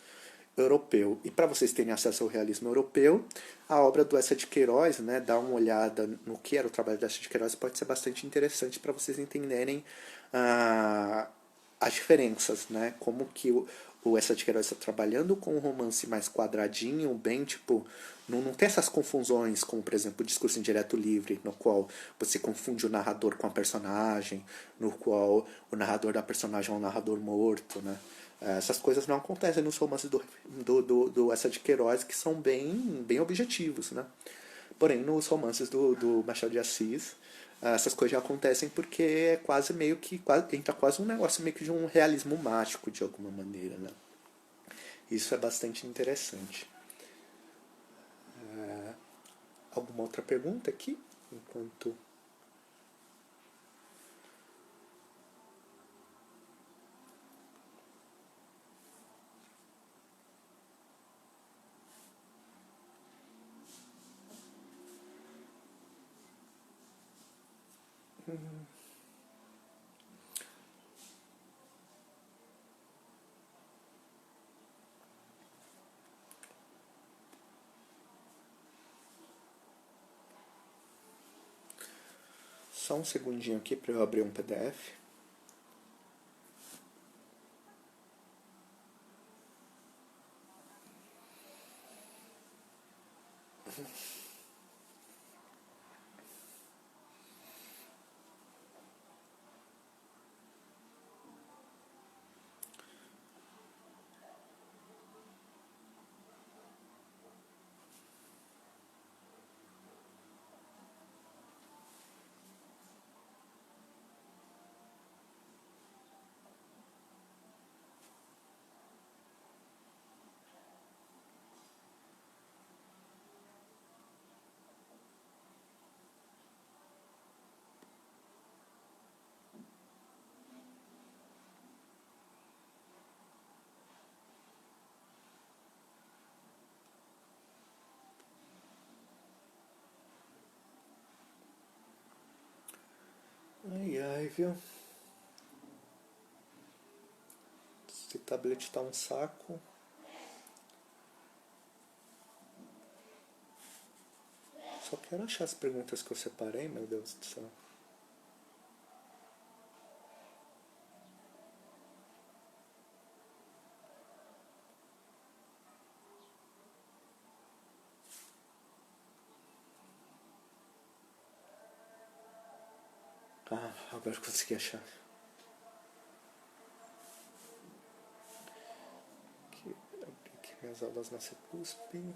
europeu. E para vocês terem acesso ao realismo europeu, a obra do Eça de Queiroz, né, dar uma olhada no que era o trabalho do Eça de Queiroz, pode ser bastante interessante para vocês entenderem ah, as diferenças, né? Como que o Essa de Queiroz está trabalhando com um romance mais quadradinho, bem tipo. Não tem essas confusões, como por exemplo o Discurso Indireto Livre, no qual você confunde o narrador com a personagem, no qual o narrador da personagem é um narrador morto, né? Essas coisas não acontecem nos romances do Essa de Queiroz, que são bem objetivos, né? Porém, nos romances do Machado de Assis, essas coisas já acontecem porque é quase meio que. Entra quase um negócio meio que de um realismo mágico, de alguma maneira, né? Isso é bastante interessante. Alguma outra pergunta aqui? Enquanto. Só um segundinho aqui para eu abrir um PDF. Ai, ai, viu? Esse tablet tá um saco. Só quero achar as perguntas que eu separei, meu Deus do céu. Ah, agora eu consegui achar. Aqui, abri aqui minhas aulas na CEPUSP.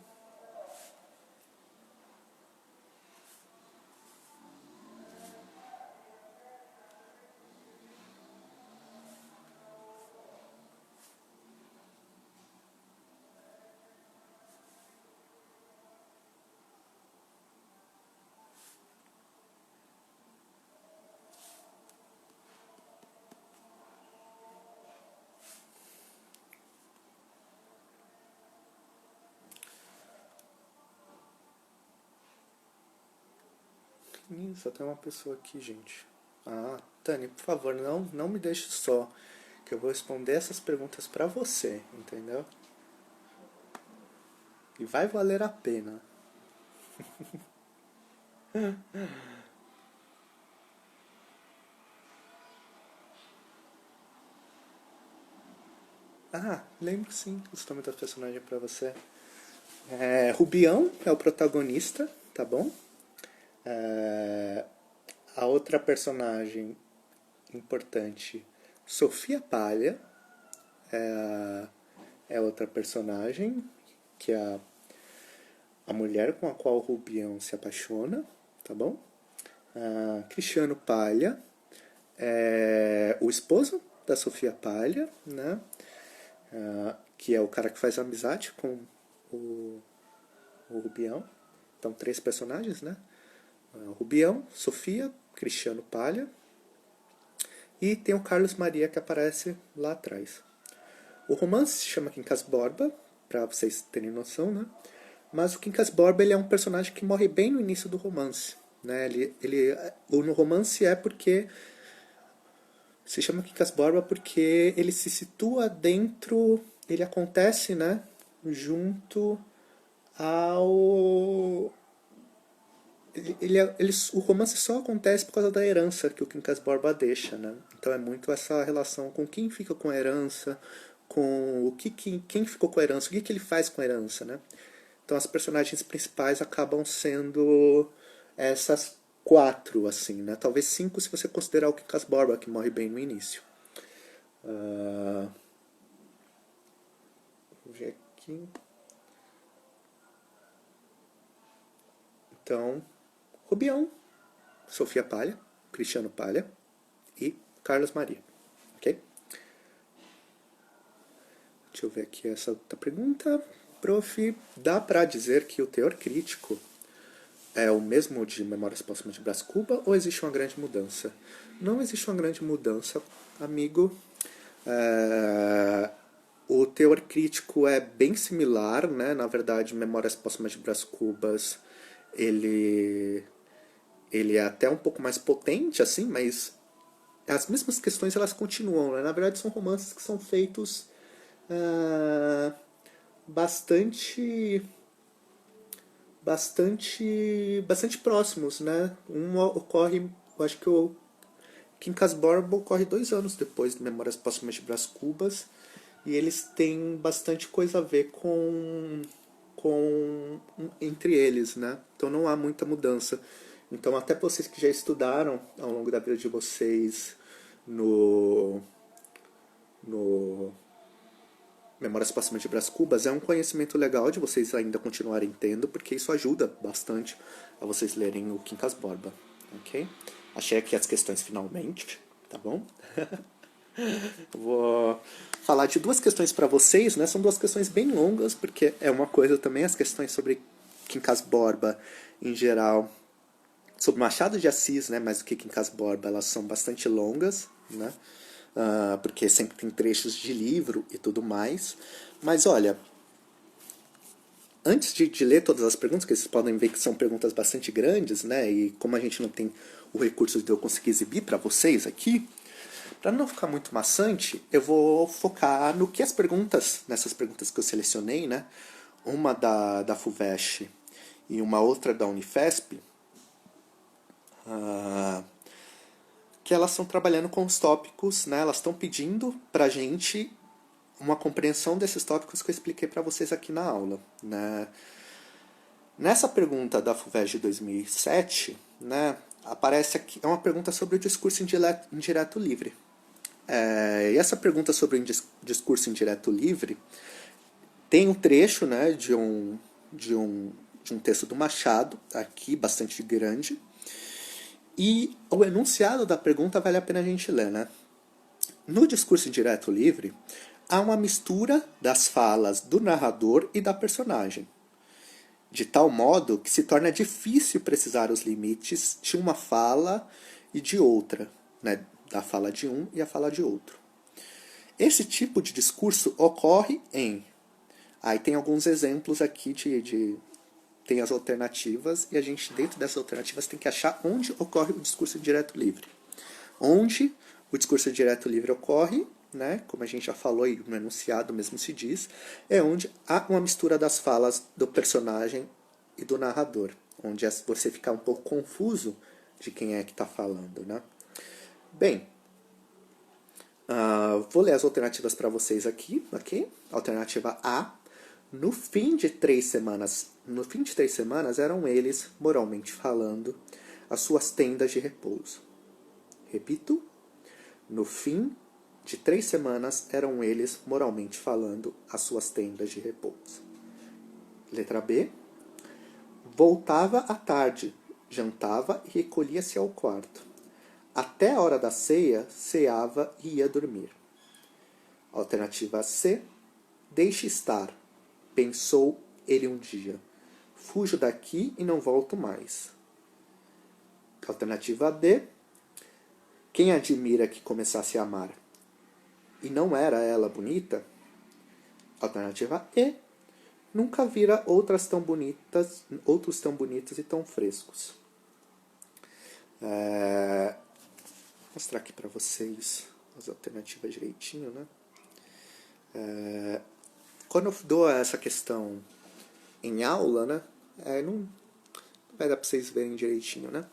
Só tem uma pessoa aqui, gente. Ah, Tânia, por favor, não me deixe só. Que eu vou responder essas perguntas pra você, entendeu? E vai valer a pena. Ah, lembro sim os nomes das personagens pra você. Rubião é o protagonista, tá bom? É, a outra personagem importante, Sofia Palha, é outra personagem, que é a mulher com a qual o Rubião se apaixona, tá bom? Cristiano Palha é o esposo da Sofia Palha, né? Que é o cara que faz amizade com o, o Rubião. Então, três personagens, né? Rubião, Sofia, Cristiano Palha. E tem o Carlos Maria que aparece lá atrás. O romance se chama Quincas Borba, para vocês terem noção, né? Mas o Quincas Borba ele é um personagem que morre bem no início do romance. Né? No romance é porque se chama Quincas Borba porque ele se situa dentro, ele acontece, né, junto ao o romance só acontece por causa da herança que o Quincas Borba deixa, né? Então é muito essa relação com quem fica com a herança, com quem ficou com a herança, o que ele faz com a herança, né? Então as personagens principais acabam sendo essas quatro, assim, né? Talvez cinco se você considerar o Quincas Borba, que morre bem no início. Vou ver aqui. Então, Rubião, Sofia Palha, Cristiano Palha e Carlos Maria. Ok? Deixa eu ver aqui essa outra pergunta. Prof, dá para dizer que o teor crítico é o mesmo de Memórias Póstumas de Brás Cuba ou existe uma grande mudança? Não existe uma grande mudança, amigo. O teor crítico é bem similar, né? Na verdade, Memórias Póstumas de Brás Cubas, ele é até um pouco mais potente, assim, mas as mesmas questões elas continuam, né? Na verdade, são romances que são feitos bastante próximos, né? Um ocorre, eu acho que o Quincas Borba ocorre 2 anos depois de Memórias Póstumas de Brás Cubas e eles têm bastante coisa a ver com entre eles, né? Então não há muita mudança. Então até vocês que já estudaram ao longo da vida de vocês no Memórias Póstumas de Brás Cubas, é um conhecimento legal de vocês ainda continuarem tendo, porque isso ajuda bastante a vocês lerem o Quincas Borba, ok? Achei aqui as questões finalmente, tá bom? Vou falar de duas questões para vocês, né? São duas questões bem longas, porque é uma coisa também, as questões sobre Quincas Borba em geral, sobre Machado de Assis, né? Mais do que Quincas Borba, elas são bastante longas, né? Porque sempre tem trechos de livro e tudo mais. Mas olha, antes de ler todas as perguntas, que vocês podem ver que são perguntas bastante grandes, né? E como a gente não tem o recurso de eu conseguir exibir para vocês aqui, para não ficar muito maçante, eu vou focar no que as perguntas, nessas perguntas que eu selecionei, né? Uma da FUVEST e uma outra da Unifesp, que elas estão trabalhando com os tópicos, né? Elas estão pedindo para a gente uma compreensão desses tópicos que eu expliquei para vocês aqui na aula, né? Nessa pergunta da FUVEST de 2007, né, aparece aqui, é uma pergunta sobre o discurso indireto livre. E essa pergunta sobre o discurso indireto livre tem um trecho, né, de um texto do Machado, aqui, bastante grande, e o enunciado da pergunta vale a pena a gente ler, né? No discurso indireto livre, há uma mistura das falas do narrador e da personagem, de tal modo que se torna difícil precisar os limites de uma fala e de outra, né? Da fala de um e a fala de outro. Esse tipo de discurso ocorre em... Aí tem alguns exemplos aqui tem as alternativas, e a gente, dentro dessas alternativas, tem que achar onde ocorre o discurso direto livre. Onde o discurso direto livre ocorre, né, como a gente já falou e no enunciado mesmo se diz, é onde há uma mistura das falas do personagem e do narrador, onde você fica um pouco confuso de quem é que está falando, né? Bem, vou ler as alternativas para vocês aqui, ok? Alternativa A. No fim de 3 semanas eram eles, moralmente falando, as suas tendas de repouso. Repito, no fim de 3 semanas eram eles, moralmente falando, as suas tendas de repouso. Letra B. Voltava à tarde, jantava e recolhia-se ao quarto. Até a hora da ceia, ceava e ia dormir. Alternativa C. Deixe estar, pensou ele um dia. Fujo daqui e não volto mais. Alternativa D. Quem admira que começasse a amar? E não era ela bonita? Alternativa E. Nunca vira outros tão bonitos e tão frescos. Vou mostrar aqui para vocês as alternativas direitinho, né? Quando eu dou essa questão em aula, né? vai dar para vocês verem direitinho, né?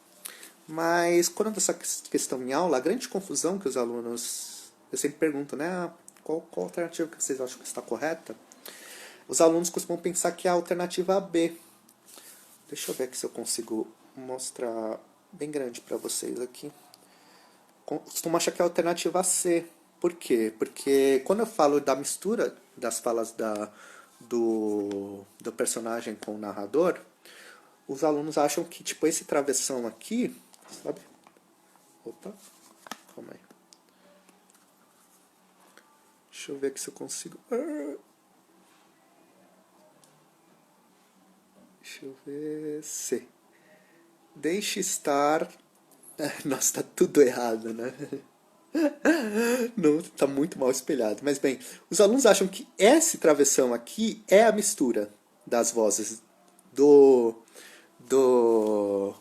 Mas quando essa questão em aula, a grande confusão que os alunos... Eu sempre pergunto, né? Qual alternativa que vocês acham que está correta? Os alunos costumam pensar que é a alternativa B. Deixa eu ver aqui se eu consigo mostrar bem grande para vocês aqui. Costumam achar que é a alternativa C. Por quê? Porque quando eu falo da mistura das falas do personagem com o narrador, os alunos acham que tipo esse travessão aqui, sabe? Opa, calma aí. Deixa eu ver aqui se eu consigo... Deixa eu ver... C. Deixe estar... Nossa, tá tudo errado, né? Não, tá muito mal espelhado. Mas bem, os alunos acham que esse travessão aqui é a mistura das vozes do, do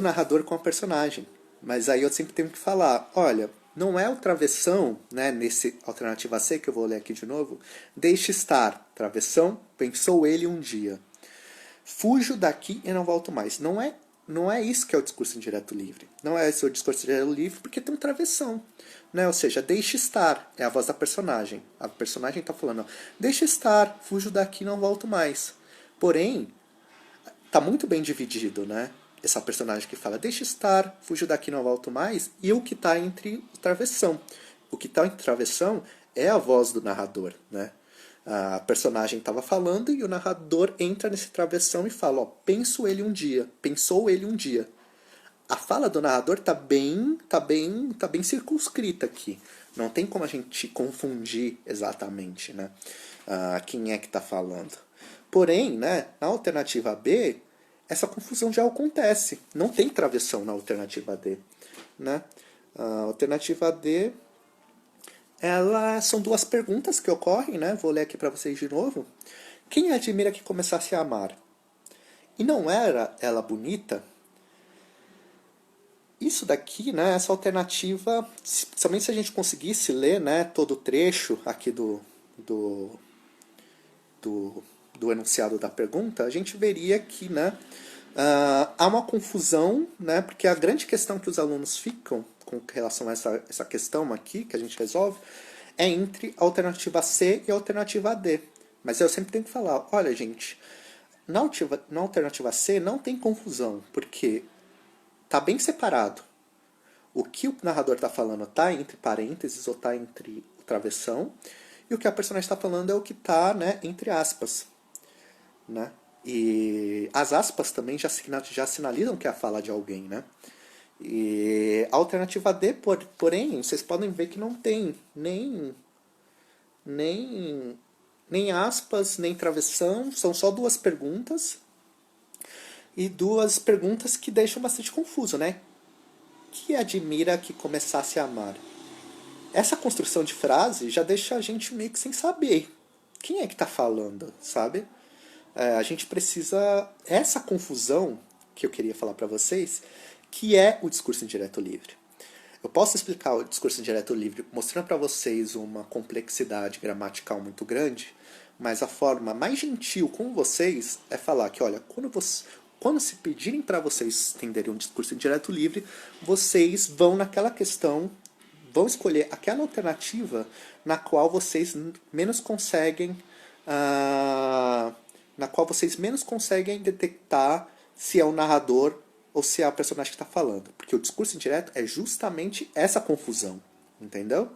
narrador com a personagem. Mas aí eu sempre tenho que falar, olha, não é o travessão, né, nesse alternativa C, que eu vou ler aqui de novo, deixe estar, travessão, pensou ele um dia. Fujo daqui e não volto mais. Não é isso que é o discurso indireto livre. Não é esse o discurso indireto livre porque tem um travessão. Né? Ou seja, deixe estar, é a voz da personagem. A personagem está falando, ó, deixe estar, fujo daqui e não volto mais. Porém, está muito bem dividido, né? Essa personagem que fala, deixe estar, fujo daqui e não volto mais, e o que está entre o travessão. O que está entre o travessão é a voz do narrador, né? A personagem estava falando e o narrador entra nesse travessão e fala, ó, pensou ele um dia. A fala do narrador tá bem circunscrita aqui. Não tem como a gente confundir exatamente, né, quem é que está falando. Porém, né, na alternativa B, essa confusão já acontece. Não tem travessão na alternativa D, né? A alternativa D, são duas perguntas que ocorrem, né? Vou ler aqui para vocês de novo. Quem admira que começasse a amar? E não era ela bonita? Isso daqui, né? Essa alternativa, somente se a gente conseguisse ler, né, todo o trecho aqui do enunciado da pergunta, a gente veria que, né, há uma confusão, né? Porque a grande questão que os alunos ficam com relação a essa questão aqui, que a gente resolve, é entre a alternativa C e a alternativa D. Mas eu sempre tenho que falar, olha, gente, na alternativa C não tem confusão, porque está bem separado. O que o narrador está falando está entre parênteses ou está entre o travessão, e o que a personagem está falando é o que está, né, entre aspas. Né? E as aspas também já sinalizam que é a fala de alguém, né? E a alternativa D, porém, vocês podem ver que não tem nem aspas, nem travessão, são só duas perguntas. E duas perguntas que deixam bastante confuso, né? Que admira que começasse a amar? Essa construção de frase já deixa a gente meio que sem saber quem é que está falando, sabe? A gente precisa... Essa confusão que eu queria falar para vocês, que é o discurso indireto livre. Eu posso explicar o discurso indireto livre mostrando para vocês uma complexidade gramatical muito grande, mas a forma mais gentil com vocês é falar que, olha, quando se pedirem para vocês entenderem um discurso indireto livre, vocês vão naquela questão, vão escolher aquela alternativa na qual vocês menos conseguem... na qual vocês menos conseguem detectar se é o narrador ou se é a personagem que está falando. Porque o discurso indireto é justamente essa confusão. Entendeu?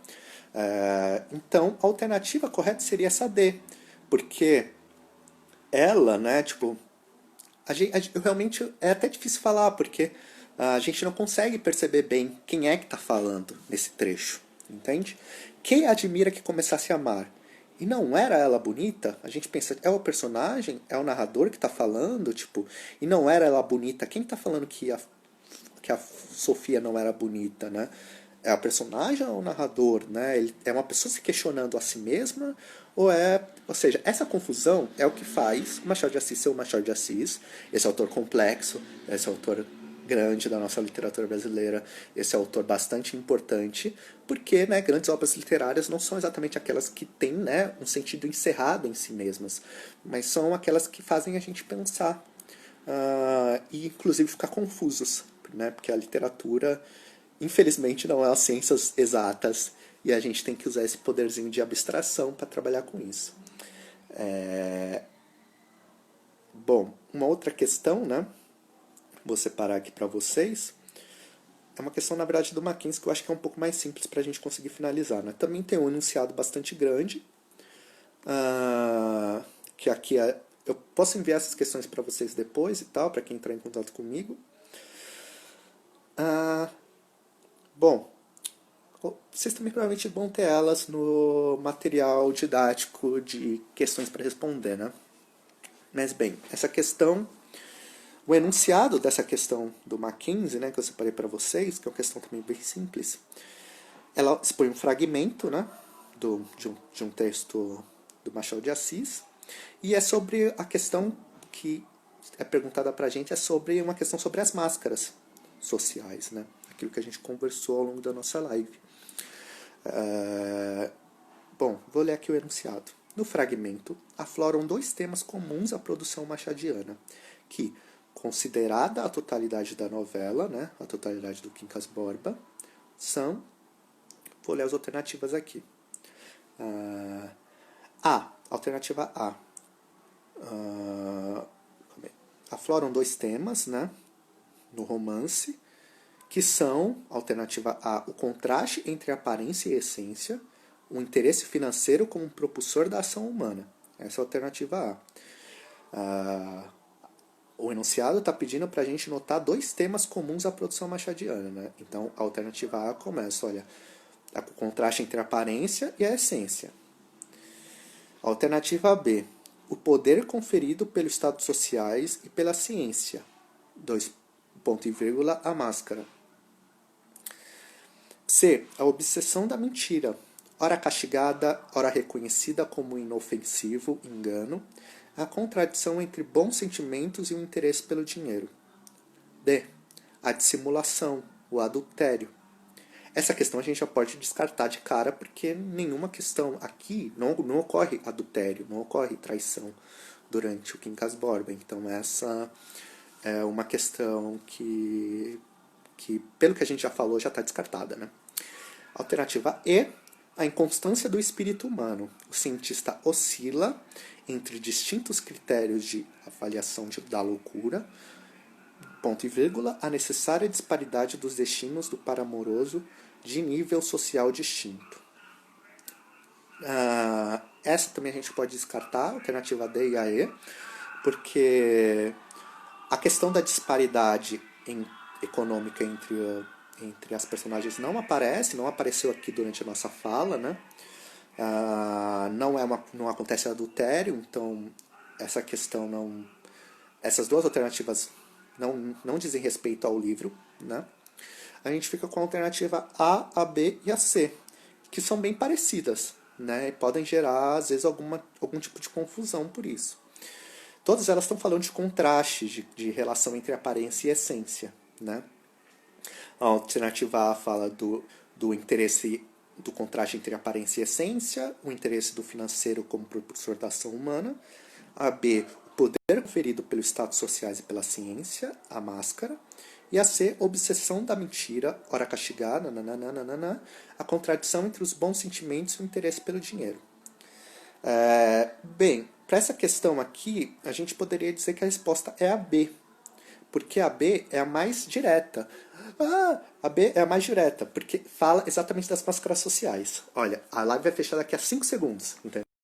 Então, a alternativa correta seria essa D. Porque ela, né, tipo... eu realmente... É até difícil falar, porque a gente não consegue perceber bem quem é que está falando nesse trecho. Entende? Quem admira que começasse a amar? E não era ela bonita? A gente pensa, é o personagem? É o narrador que está falando? Tipo, e não era ela bonita? Quem está falando que a Sofia não era bonita, né? É a personagem ou o narrador, né? Ele é uma pessoa se questionando a si mesma? Ou seja, essa confusão é o que faz o Machado de Assis ser o Machado de Assis, esse autor complexo, esse autor grande da nossa literatura brasileira, esse autor bastante importante, porque, né, grandes obras literárias não são exatamente aquelas que têm, né, um sentido encerrado em si mesmas, mas são aquelas que fazem a gente pensar. e inclusive ficar confusos, né? Porque a literatura, infelizmente, não é as ciências exatas e a gente tem que usar esse poderzinho de abstração para trabalhar com isso. Bom, uma outra questão, né? Vou separar aqui para vocês. É uma questão, na verdade, do Mackenzie que eu acho que é um pouco mais simples para a gente conseguir finalizar. Né? Também tem um enunciado bastante grande, que aqui eu posso enviar essas questões para vocês depois e tal, para quem entrar em contato comigo. Bom, vocês também provavelmente vão ter elas no material didático de questões para responder, né? Mas bem, essa questão, o enunciado dessa questão do Mackenzie, né, que eu separei para vocês, que é uma questão também bem simples, ela expõe um fragmento, né, de um texto do Machado de Assis, e é sobre a questão que é perguntada para a gente, é sobre uma questão sobre as máscaras sociais, né, aquilo que a gente conversou ao longo da nossa live. Bom, vou ler aqui o enunciado. No fragmento, afloram dois temas comuns à produção machadiana, que, considerada a totalidade da novela, né, a totalidade do Quincas Borba, são... Vou ler as alternativas aqui. Alternativa A. Afloram dois temas, né, no romance, que são, alternativa A, o contraste entre aparência e essência, o interesse financeiro como propulsor da ação humana. Essa é a alternativa A. O enunciado está pedindo para a gente notar dois temas comuns à produção machadiana. Né? Então, a alternativa A começa, olha, o contraste entre a aparência e a essência. A alternativa B, o poder conferido pelos estados sociais e pela ciência. Ponto e vírgula, a máscara. C, a obsessão da mentira, ora castigada, ora reconhecida como inofensivo, engano, a contradição entre bons sentimentos e o interesse pelo dinheiro. D, a dissimulação, o adultério. Essa questão a gente já pode descartar de cara, porque nenhuma questão aqui, não ocorre adultério, não ocorre traição durante o Quincas Borba. Então essa é uma questão que pelo que a gente já falou, já está descartada. Né? Alternativa E, a inconstância do espírito humano. O cientista oscila entre distintos critérios de avaliação da loucura, ponto e vírgula, a necessária disparidade dos destinos do par amoroso de nível social distinto. Essa também a gente pode descartar, alternativa D e a E, porque a questão da disparidade econômica entre as personagens não apareceu aqui durante a nossa fala, né? Não acontece adultério, então essa questão não... Essas duas alternativas não dizem respeito ao livro, né? A gente fica com a alternativa A, B e a C, que são bem parecidas, né? E podem gerar, às vezes, algum tipo de confusão por isso. Todas elas estão falando de contraste, de relação entre aparência e essência, né? A alternativa A fala do interesse, do contraste entre aparência e essência, o interesse do financeiro como propulsor da ação humana. A B, o poder conferido pelos status sociais e pela ciência, a máscara. E a C, obsessão da mentira, ora castigada, a contradição entre os bons sentimentos e o interesse pelo dinheiro. Bem, para essa questão aqui, a gente poderia dizer que a resposta é a B, porque a B é a mais direta. A B é a mais direta, porque fala exatamente das máscaras sociais. Olha, a live vai fechar daqui a 5 segundos, entendeu?